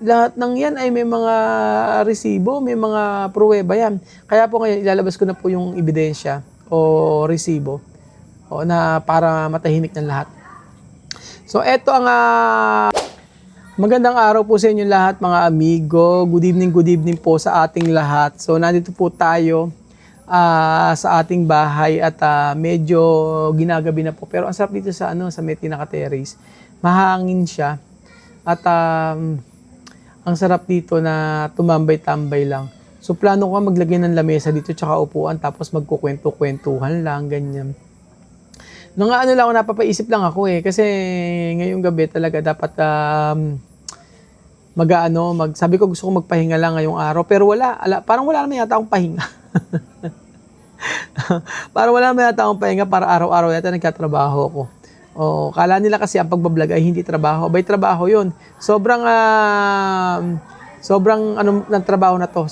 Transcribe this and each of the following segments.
lahat ng yan ay may mga resibo, may mga pruweba yan. Kaya po ngayon, ilalabas ko na po yung ebidensya o resibo o na para matahimik ng lahat. So, eto ang magandang araw po sa inyo lahat mga amigo. Good evening po sa ating lahat. So, nandito po tayo sa ating bahay at medyo ginagabi na po. Pero ang sarap dito sa sa may tinaka-terrace. Mahangin siya at ang sarap dito na tumambay-tambay lang. So, plano ko maglagay ng lamesa dito tsaka upuan tapos magkukwento-kwentuhan lang, ganyan. Nung lang ako, napapaisip lang ako kasi ngayong gabi talaga dapat sabi ko gusto ko magpahinga lang ngayong araw pero parang wala naman yata akong pahinga. Parang wala naman yata akong pahinga para araw-araw yata nagkatrabaho ako. Kala nila kasi ang pagbablog ay hindi trabaho. Abay, trabaho yun. Sobrang ng trabaho na to.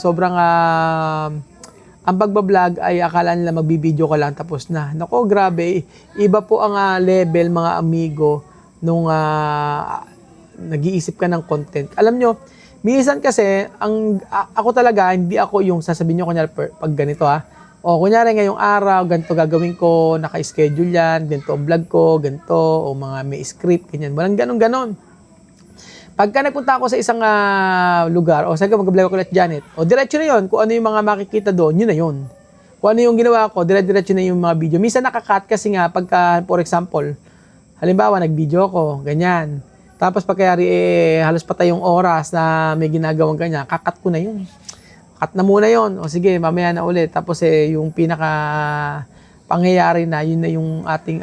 Ang pagbablog ay akala nila magbibideo ka lang tapos na. Nako, grabe. Iba po ang level mga amigo nung nag-iisip ka ng content. Alam nyo, minsan kasi, ako talaga, hindi ako yung sasabihin nyo kunyari pag ganito kunyari ngayong araw, ganito gagawin ko, naka-schedule yan, ganito ang vlog ko, ganito, o mga may script, ganyan. Walang ganon-ganon. Pagka nagpunta ako sa isang lugar, sabi ko mag-vlog ako ulit Janet, diretso na yun, kung ano yung mga makikita doon, yun na yun. Kung ano yung ginawa ko, diretso na yung mga video. Minsan nakakat kasi nga, pagka, for example, halimbawa, nag-video ko, ganyan. Tapos pagkayari, halos patay yung oras na may ginagawang ganyan, kakat ko na yun. Cut na muna yun. Sige, mamaya na ulit. Tapos yung pinaka pangyayari na, yun na yung ating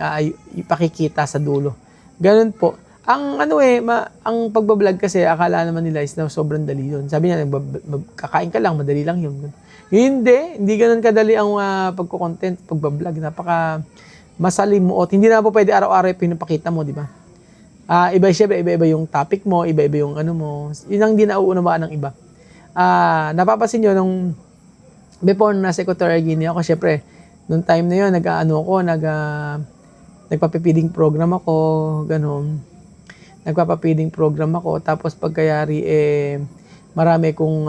ipakikita sa dulo. Ganun po. Ang ang pagbablog kasi, akala naman nila is na sobrang dali yun. Sabi niya, kakain ka lang, madali lang yun. Hindi ganun kadali ang pagko-content, pagbablog. Napaka masalimuot. Hindi na po pwede araw-araw pinapakita mo, di ba? Iba-iba yung topic mo, iba-iba yung mo. Yun ang di nauunawaan ng iba. Napapansin nyo, before nasa Equatorial Guinea ako, syempre, nung time na yun, nagpapipiding program ako, ganun. Nagpapapiding program ako, tapos pagkayari, marami kong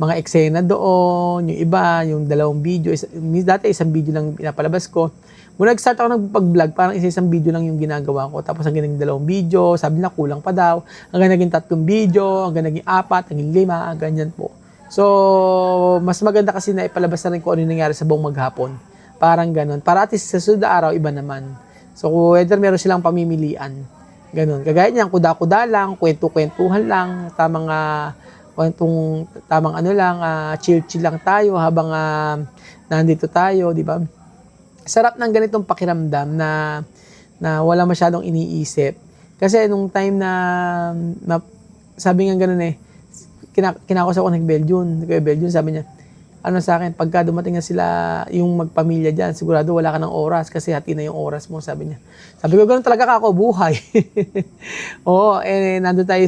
mga eksena doon, yung iba, yung 2 video, dati isang video lang pinapalabas ko. Muna nag-start ako nagpag-vlog, parang isang video lang yung ginagawa ko. Tapos hanggang naging 2 video, sabi na kulang pa daw. Hanggang naging 3 video, hanggang naging 4, naging 5, ganyan po. So, mas maganda kasi na ipalabas na rin kung ano yung nangyari sa buong maghapon. Parang ganun. Para at least sa sunod na araw, iba naman. So, whether meron silang pamimilian. Ganun. Kagaya niyan, kuda-kuda lang, kwento-kwentuhan lang, tamang chill-chill lang tayo habang nandito tayo, di ba? Sarap ng ganitong pakiramdam na wala masyadong iniisip. Kasi nung time na sabi nga ganun kinakausap ko nag-Belgium, sabi niya, sa akin, pagka dumating na sila yung magpamilya dyan, sigurado wala ka ng oras kasi hati na yung oras mo, sabi niya. Sabi ko, ganun talaga ako, buhay. Nandun tayo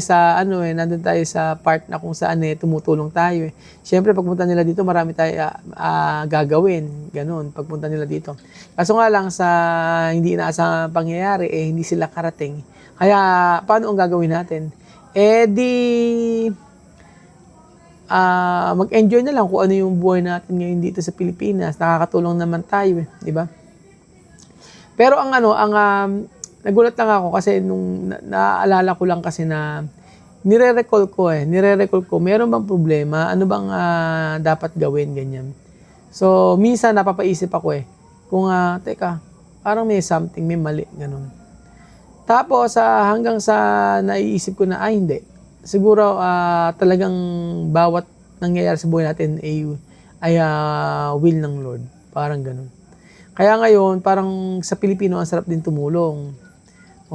sa part na kung saan tumutulong tayo. Siyempre, pagpunta nila dito, marami tayo gagawin. Ganun, pagpunta nila dito. Kaso nga lang, sa hindi inaasang pangyayari, hindi sila karating. Kaya, paano ang gagawin natin? Mag-enjoy na lang kung ano yung buhay natin ngayon dito sa Pilipinas. Nakakatulong naman tayo, di ba? Pero nagulat lang ako kasi nung naaalala ko lang kasi na nire-recall ko, meron bang problema? Ano bang dapat gawin, ganyan. So, minsan napapaisip ako kung teka, parang may something, may mali, ganun. Tapos, hanggang sa naiisip ko na, hindi. Siguro talagang bawat nangyayari sa buhay natin ay will ng Lord. Parang ganun. Kaya ngayon, parang sa Pilipino, ang sarap din tumulong.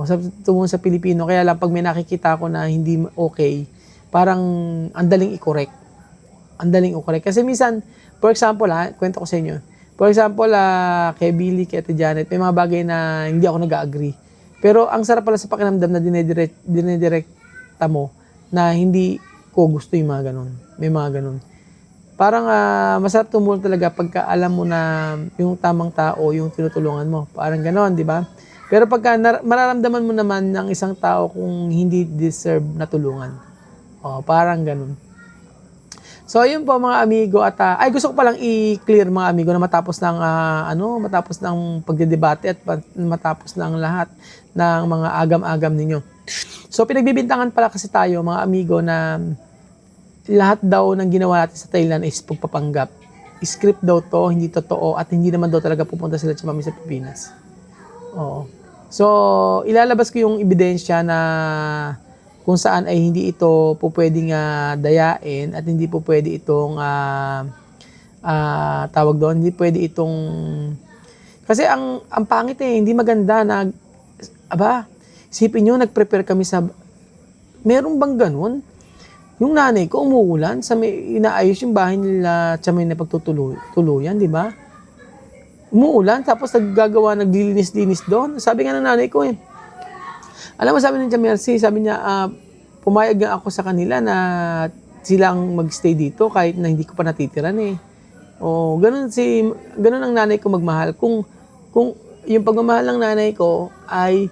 Sarap tumulong sa Pilipino. Kaya lang, pag may nakikita ko na hindi okay, parang andaling i-correct. Kasi minsan, for example, kwento ko sa inyo. For example, kay Billy, kay Ate Janet, may mga bagay na hindi ako nag-agree. Pero ang sarap pala sa pakiramdam na dinedirekta mo na hindi ko gusto yung mga ganun. May mga ganun. Parang masarap tumulong talaga pagka alam mo na yung tamang tao, yung tinutulungan mo. Parang ganun, di ba? Pero pagka mararamdaman mo naman ng isang tao kung hindi deserve na tulungan. Parang ganun. So, yun po mga amigo at gusto ko palang i-clear mga amigo na matapos ng matapos ng pagdedebate at matapos ng lahat ng mga agam-agam ninyo. So, pinagbibintangan pala kasi tayo mga amigo na lahat daw ng ginawa natin sa Thailand is pagpapanggap. Script daw to, hindi totoo at hindi naman daw talaga pupunta sila sa mami sa Pilipinas. Oo. So, ilalabas ko yung ebidensya na kung saan ay hindi ito po pwedeng dayain at hindi po pwede itong tawag doon, hindi pwede itong kasi ang pangit hindi maganda na isipin nyo, nag-prepare kami sa meron bang ganun? Yung nanay ko umuulan sa may inaayos yung bahay nila sa may napagtutuluyan, di ba? Umuulan tapos naglilinis-linis doon. Sabi nga ng nanay ko alam mo, sabi ng Mercy, sabi niya, pumayag nga ako sa kanila na silang magstay dito kahit na hindi ko pa natitiran ganun ang nanay ko magmahal. Kung yung pagmamahal ng nanay ko ay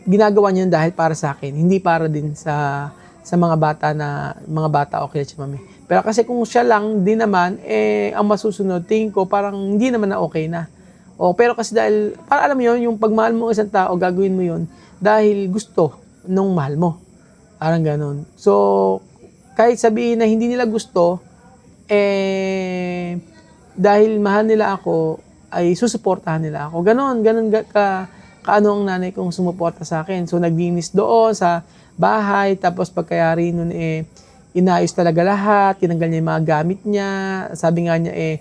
ginagawa niya dahil para sa akin, hindi para din sa mga bata o kaya si mami. Pero kasi kung siya lang din naman, ang masusunod, tingin ko parang hindi naman na okay na. Pero kasi dahil, para alam mo yun, yung pagmahal mo isang tao, gagawin mo yun dahil gusto nung mahal mo. Parang ganun. So, kahit sabihin na hindi nila gusto, dahil mahal nila ako, ay susuportahan nila ako. Ganun kaano ang nanay kong sumuporta sa akin. So, naglinis doon sa bahay, tapos pagkayari nun inayos talaga lahat, tinanggal niya yung mga gamit niya, sabi nga niya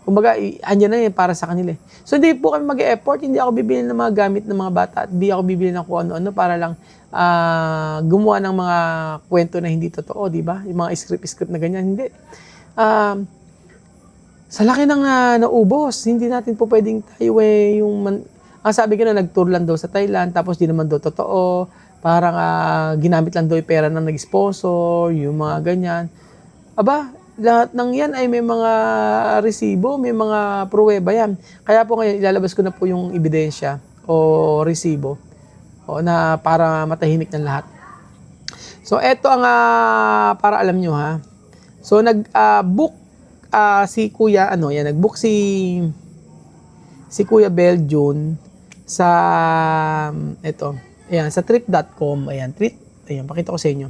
kumbaga, andyan na para sa kanila. So, hindi po kami mag-e-effort, hindi ako bibili ng mga gamit ng mga bata, at hindi ako bibili ng kung ano-ano para lang gumawa ng mga kwento na hindi totoo, di ba? Yung mga script na ganyan, hindi. Sa laki ng naubos, hindi natin po pwedeng tayo ang sabi ko na nag-tour lang daw sa Thailand, tapos di naman daw totoo, parang ginamit lang daw yung pera ng nag-sponsor, yung mga ganyan. Lahat ng yan ay may mga resibo, may mga pruweba yan. Kaya po ngayon, ilalabas ko na po yung ebidensya o resibo na para matahimik ng lahat. So, eto ang para alam nyo So, nag-book si Kuya, nag-book si Kuya Beljun sa, sa trip.com. Ayan, pakita ko sa inyo.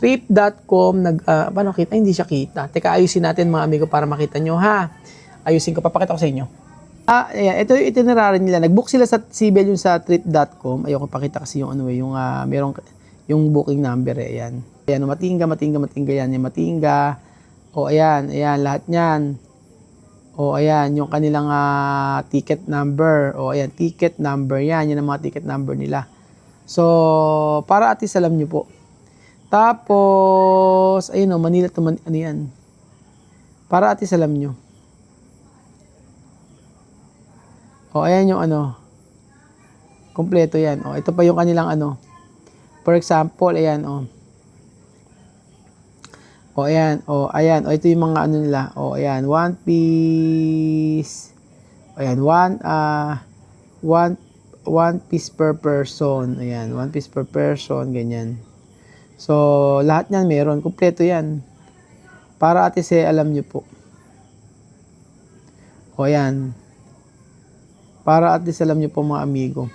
Trip.com, paano kita? Hindi siya kita. Teka, ayusin natin mga amigo para makita nyo, Ayusin ko, papakita ko sa inyo. Ayan, ito yung itinerary nila. Nag-book sila si Beljun sa trip.com. Ayoko pakita kasi yung merong yung booking number, ayan. Ayan, Matinga yan. Yung Matinga. Ayan, lahat yan. Ayan, yung kanilang ticket number. Ayan, ticket number yan. Yan ang mga ticket number nila. So, para at least alam nyo po. Tapos, ayun Manila to ano yan. Para at least alam nyo. Ayan yung kompleto yan. Ito pa yung kanilang For example, ayan ayan. Ayan. Ito yung mga nila. Ayan. One piece. Ayan. One piece per person. Ayan. One piece per person. Ganyan. So, lahat yan meron. Kompleto yan. Para ate alam nyo po. Ayan. Para at least alam nyo po mga amigo.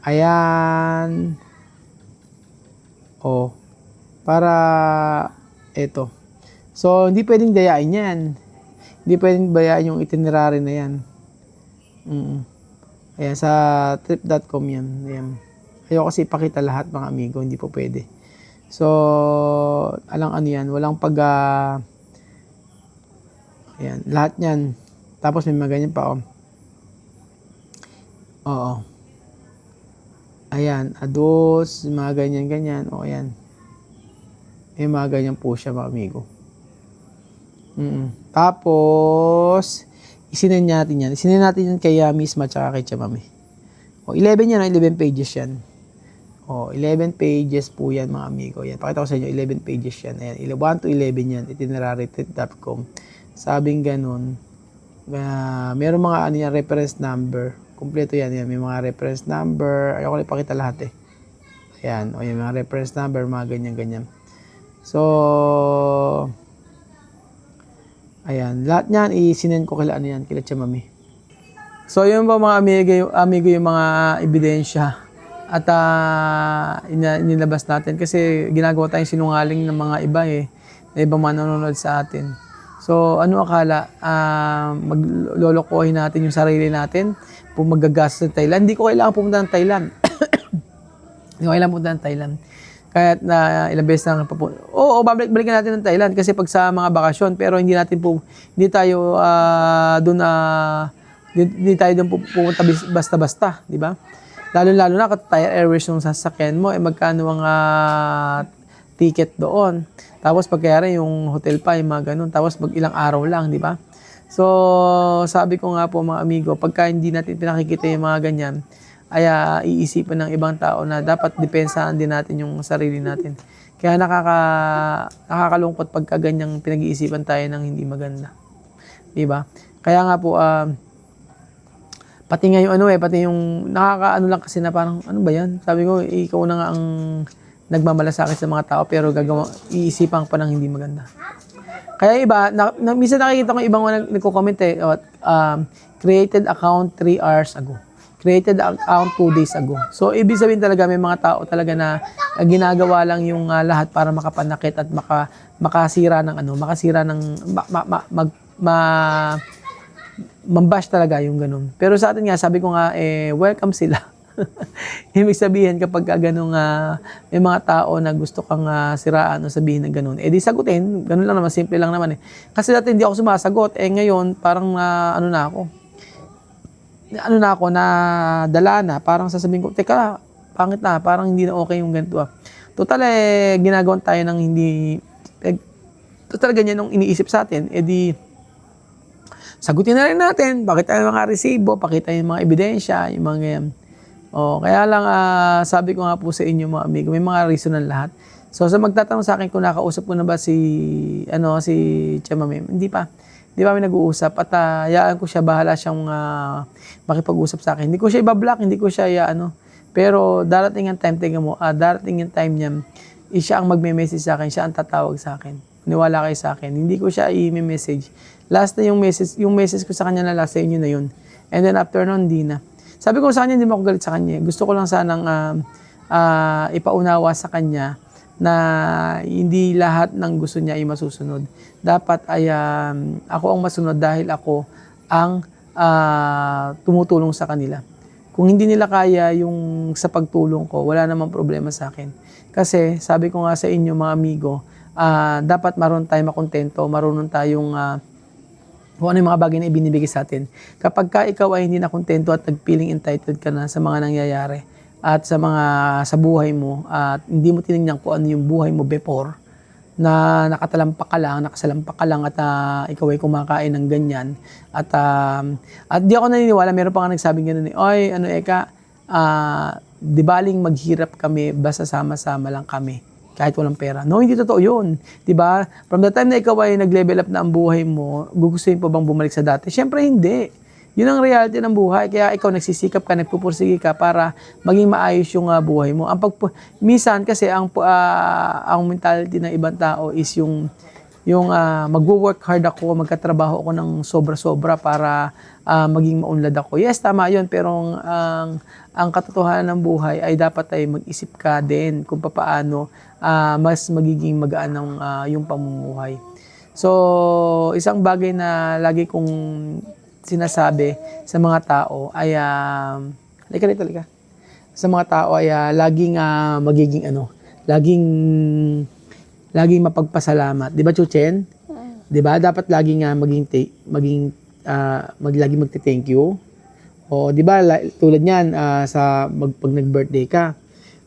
Ayan. Para ito. So, hindi pwedeng dayain yan. Hindi pwedeng dayain yung itinerary na yan. Ayan, sa trip.com yan. Ayan. Ayoko kasi ipakita lahat mga amigo. Hindi po pwede. So, yan. Walang ayan, lahat yan. Tapos may mga ganyan pa, Ayan, ados, mga ganyan. Ayan. May mga ganyan po siya, mga amigo. Tapos, isinin natin yan. Isinin natin yan kay Misma tsaka kay Chamami. 11 yan, 11 pages yan. 11 pages po yan, mga amigo. Yan, pakita ko sa inyo, 11 pages yan. Ayan, 1 to 11 yan, itinerary.com. Sabing ganun, meron mga reference number kumpleto yan. Yan. May mga reference number. Ayoko na ipakita lahat eh. Ayan. O yung mga reference number, mga ganyan-ganyan. So, ayan. Lahat niyan, i-sinend ko kila ano yan, kila Tia Mami. So, yun po mga amigo yung mga ebidensya. At inilabas natin. Kasi ginagawa tayong sinungaling ng mga iba eh. Na ibang manonood sa atin. So, ano akala? Maglolokohin natin yung sarili natin. Kung magagastos sa Thailand. Hindi ko kailangan pumunta ng Thailand. Hindi ko kailangan pumunta ng Thailand. Kahit na ilang beses na balikan natin ng Thailand. Kasi pag sa mga bakasyon. Pero hindi tayo doon pupunta basta-basta. Di ba? Lalo-lalo na Thai Airways yung sasakyan mo. Magkano ang ticket doon. Tapos pagkayari yung hotel pa, yung mga ganun. Tapos ilang araw lang, di ba? So, sabi ko nga po mga amigo, pagka hindi natin pinakikita yung mga ganyan, ay iisipan ng ibang tao na dapat depensahan din natin yung sarili natin. Kaya nakakalungkot pagka ganyang pinag-iisipan tayo ng hindi maganda. Di ba? Kaya nga po, pati nga yung pati yung nakakaano lang kasi na parang, ano ba yan? Sabi ko, ikaw na nga ang nagmamalasakit sa mga tao pero iisipan pa ng hindi maganda. Kaya iba, minsan nakikita ko ibang nagko-comment created account 3 hours ago. Created account 2 days ago. So, ibig sabihin talaga may mga tao talaga na ginagawa lang yung lahat para makapanakit at makasira ng mambash talaga yung ganun. Pero sa atin nga, sabi ko nga, welcome sila. Ibig sabihin kapag ganun may mga tao na gusto kang siraan o sabihin na ganun, di sagutin, ganun lang naman, simple lang naman eh. Kasi dati hindi ako sumasagot, ngayon parang nadala na, parang sasabihin ko, teka, pangit na, parang hindi na okay yung ganito Total ginagawan tayo ng hindi, total ganyan nung iniisip sa atin, di sagutin na rin natin, pakita yung mga resibo, pakita yung mga ebidensya, yung mga kaya lang sabi ko nga po sa inyo mga amigo, may mga reason ng lahat. So sa magtatanong sa akin kung nakausap ko na ba si Tia Mami, hindi pa kami nag-uusap at hayaan ko siya, bahala siyang makipag-usap sa akin. Hindi ko siya i-block, hindi ko siya pero darating ang time, tingnan mo, darating yung time niya, siya ang magme-message sa akin, siya ang tatawag sa akin. Niwala kayo sa akin. Hindi ko siya i-message. Last na yung message ko sa kanya na last sa inyo na yun. And then after nun, hindi na. Sabi ko sa kanya, hindi mo ako galit sa kanya. Gusto ko lang sanang ipaunawa sa kanya na hindi lahat ng gusto niya ay masusunod. Dapat ay ako ang masunod dahil ako ang tumutulong sa kanila. Kung hindi nila kaya yung sa pagtulong ko, wala namang problema sa akin. Kasi sabi ko nga sa inyo mga amigo, dapat marunong tayong makontento, marunong tayong kung ano yung mga bagay na ibinibigay sa atin. Kapag ka ikaw ay hindi na kontento at nag-feeling entitled ka na sa mga nangyayari at sa buhay mo at hindi mo tinignan kung ano yung buhay mo before na nakasalampak ka lang at ikaw ay kumakain ng ganyan at di ako naniniwala, meron pa nga nagsabing gano'n di baling maghirap kami basta sama-sama lang kami kahit walang pera. No, hindi totoo yun. Diba? From the time na ikaw ay nag-level up na ang buhay mo, gugustuhin po bang bumalik sa dati? Siyempre hindi. Yun ang reality ng buhay. Kaya ikaw nagsisikap ka, nagpupursige ka para maging maayos yung buhay mo. Minsan kasi ang mentality ng ibang tao is yung magwo-work hard ako, magkatrabaho ako ng sobra-sobra para maging maunlad ako. Yes, tama yun. Pero ang katotohanan ng buhay ay dapat ay mag-isip ka din kung paano mas magiging magaan ng yung pamumuhay. So, isang bagay na lagi kong sinasabi sa mga tao ay halika. Sa mga tao ay laging magiging laging mapagpasalamat. 'Di ba, Chuchen? 'Di ba? Dapat laging laging magte-thank you. O 'di ba tulad niyan pag nag-birthday ka.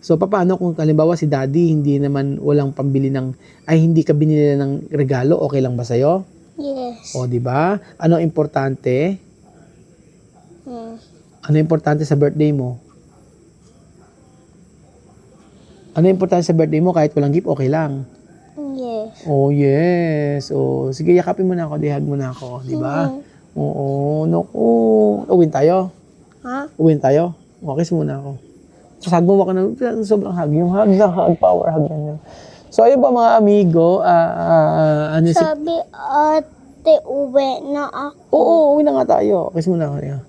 So paano kung halimbawa si Daddy hindi naman walang pambili hindi ka binili ng regalo, okay lang ba sa'yo? Yes. O 'di ba? Ano importante? Ano importante sa birthday mo? Ano importante sa birthday mo kahit walang gift, okay lang? Yes. Oh, yes. Oh, sige, yakapin mo na ako, dihag mo na ako, 'di ba? Oo, naku. Uwin tayo. Ha? Uwin tayo? Kiss muna ako. Tapos hug mo ka na, sobrang hug. Yung hug na hug, power hug na. So, ayun ba mga amigo? Ano si... Sabi ate, uwi na ako. Oo, uwi na nga tayo. Kiss muna ako. Yeah.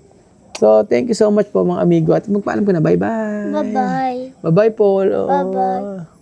So, thank you so much po mga amigo. At magpaalam ko na. Bye-bye. Bye-bye. Bye-bye, Paul. Bye-bye.